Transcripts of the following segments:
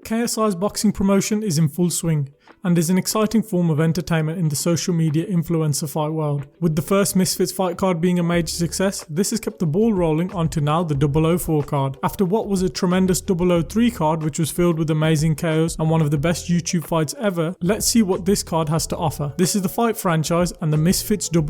KSI's boxing promotion is in full swing and is an exciting form of entertainment in the social media influencer fight world. With the first Misfits fight card being a major success, this has kept the ball rolling onto now the 004 card. After what was a tremendous 003 card which was filled with amazing KOs and one of the best YouTube fights ever, let's see what this card has to offer. This is the Fight franchise and the Misfits 004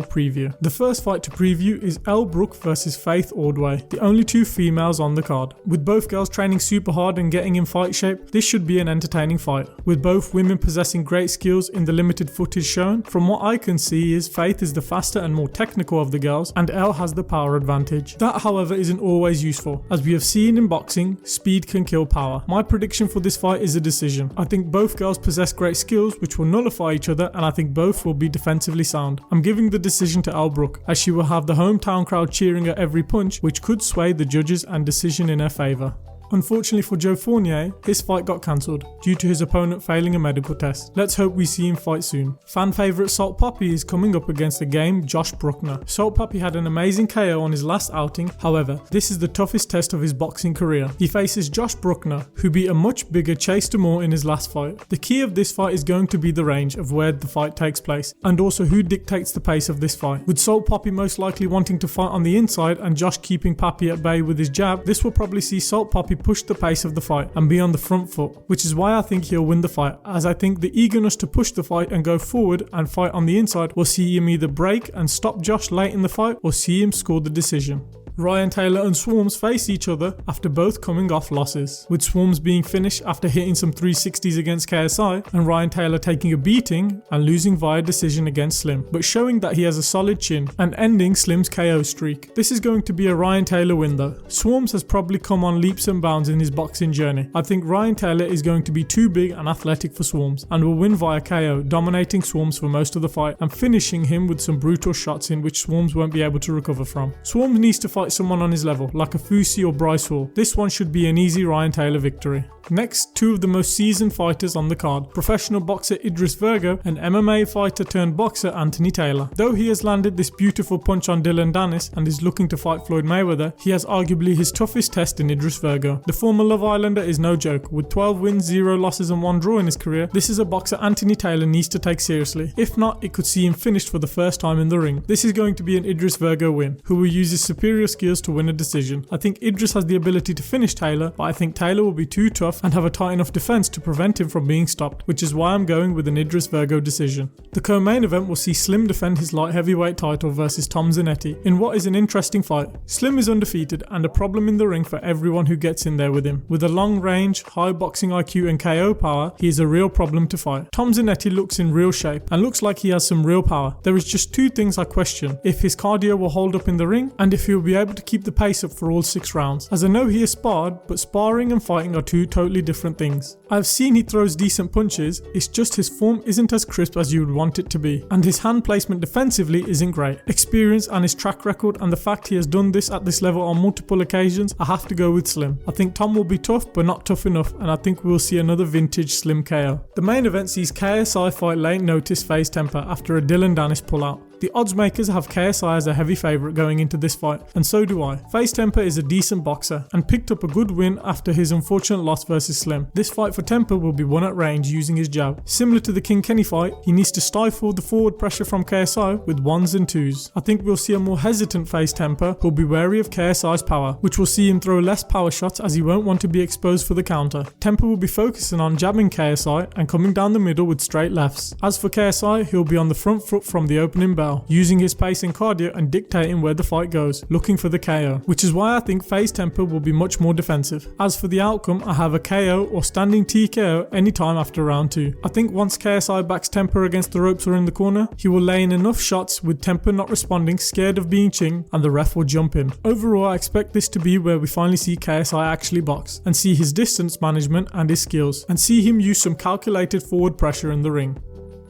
preview. The first fight to preview is Elle Brooke versus Faith Ordway, the only two females on the card. With both girls training super hard and getting in fight shape, this should be an entertaining fight. With both women possessing great skills in the limited footage shown, from what I can see is Faith is the faster and more technical of the girls and Elle has the power advantage. That however isn't always useful. As we have seen in boxing, speed can kill power. My prediction for this fight is a decision. I think both girls possess great skills which will nullify each other and I think both will be defensively sound. I'm giving the decision to Elle Brooke as she will have the hometown crowd cheering at every punch which could sway the judges and decision in her favour. Unfortunately for Joe Fournier, his fight got cancelled due to his opponent failing a medical test. Let's hope we see him fight soon. Fan favourite Salt Poppy is coming up against the game Josh Bruckner. Salt Poppy had an amazing KO on his last outing, however, this is the toughest test of his boxing career. He faces Josh Bruckner, who beat a much bigger Chase Demore in his last fight. The key of this fight is going to be the range of where the fight takes place, and also who dictates the pace of this fight. With Salt Poppy most likely wanting to fight on the inside and Josh keeping Poppy at bay with his jab, this will probably see Salt Poppy push the pace of the fight and be on the front foot, which is why I think he'll win the fight, as I think the eagerness to push the fight and go forward and fight on the inside will see him either break and stop Josh late in the fight or see him score the decision. Ryan Taylor and Swarms face each other after both coming off losses, with Swarms being finished after hitting some 360s against KSI and Ryan Taylor taking a beating and losing via decision against Slim, but showing that he has a solid chin and ending Slim's KO streak. This is going to be a Ryan Taylor win though. Swarms has probably come on leaps and bounds in his boxing journey. I think Ryan Taylor is going to be too big and athletic for Swarms and will win via KO, dominating Swarms for most of the fight and finishing him with some brutal shots in which Swarms won't be able to recover from. Swarms needs to fight someone on his level, like a Fusi or Bryce Hall. This one should be an easy Ryan Taylor victory. Next, two of the most seasoned fighters on the card, professional boxer Idris Virgo and MMA fighter turned boxer Anthony Taylor. Though he has landed this beautiful punch on Dylan Dennis and is looking to fight Floyd Mayweather, he has arguably his toughest test in Idris Virgo. The former Love Islander is no joke. With 12 wins, 0 losses and 1 draw in his career, this is a boxer Anthony Taylor needs to take seriously. If not, it could see him finished for the first time in the ring. This is going to be an Idris Virgo win, who will use his superior skills to win a decision. I think Idris has the ability to finish Taylor, but I think Taylor will be too tough and have a tight enough defense to prevent him from being stopped, which is why I'm going with an Idris Virgo decision. The co-main event will see Slim defend his light heavyweight title versus Tom Zanetti in what is an interesting fight. Slim is undefeated and a problem in the ring for everyone who gets in there with him. With a long range, high boxing IQ and KO power, he is a real problem to fight. Tom Zanetti looks in real shape and looks like he has some real power. There is just two things I question: if his cardio will hold up in the ring and if he will be able to keep the pace up for all 6 rounds. As I know he has sparred, but sparring and fighting are two totally different things. I've seen he throws decent punches, it's just his form isn't as crisp as you would want it to be, and his hand placement defensively isn't great. Experience and his track record and the fact he has done this at this level on multiple occasions, I have to go with Slim. I think Tom will be tough but not tough enough, and I think we'll see another vintage Slim KO. The main event sees KSI fight late notice FaZe Temper after a Dylan Dennis pullout. The odds makers have KSI as a heavy favourite going into this fight, and so do I. FaZe Temper is a decent boxer and picked up a good win after his unfortunate loss versus Slim. This fight for Temper will be won at range using his jab. Similar to the King Kenny fight, he needs to stifle the forward pressure from KSI with 1s and 2s. I think we'll see a more hesitant FaZe Temper who'll be wary of KSI's power, which will see him throw less power shots as he won't want to be exposed for the counter. Temper will be focusing on jabbing KSI and coming down the middle with straight lefts. As for KSI, he'll be on the front foot from the opening bell, using his pace and cardio and dictating where the fight goes, looking for the KO, which is why I think FaZe Temper will be much more defensive. As for the outcome, I have a KO or standing TKO anytime after round 2. I think once KSI backs Temper against the ropes or in the corner, he will lay in enough shots with Temper not responding, scared of being chinged, and the ref will jump in. Overall, I expect this to be where we finally see KSI actually box and see his distance management and his skills, and see him use some calculated forward pressure in the ring.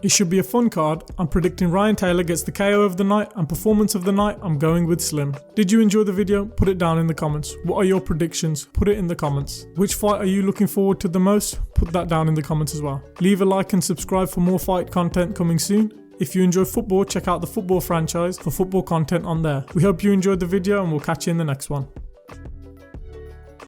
It should be a fun card. I'm predicting Ryan Taylor gets the KO of the night, and performance of the night, I'm going with Slim. Did you enjoy the video? Put it down in the comments. What are your predictions? Put it in the comments. Which fight are you looking forward to the most? Put that down in the comments as well. Leave a like and subscribe for more fight content coming soon. If you enjoy football, check out the football franchise for football content on there. We hope you enjoyed the video and we'll catch you in the next one.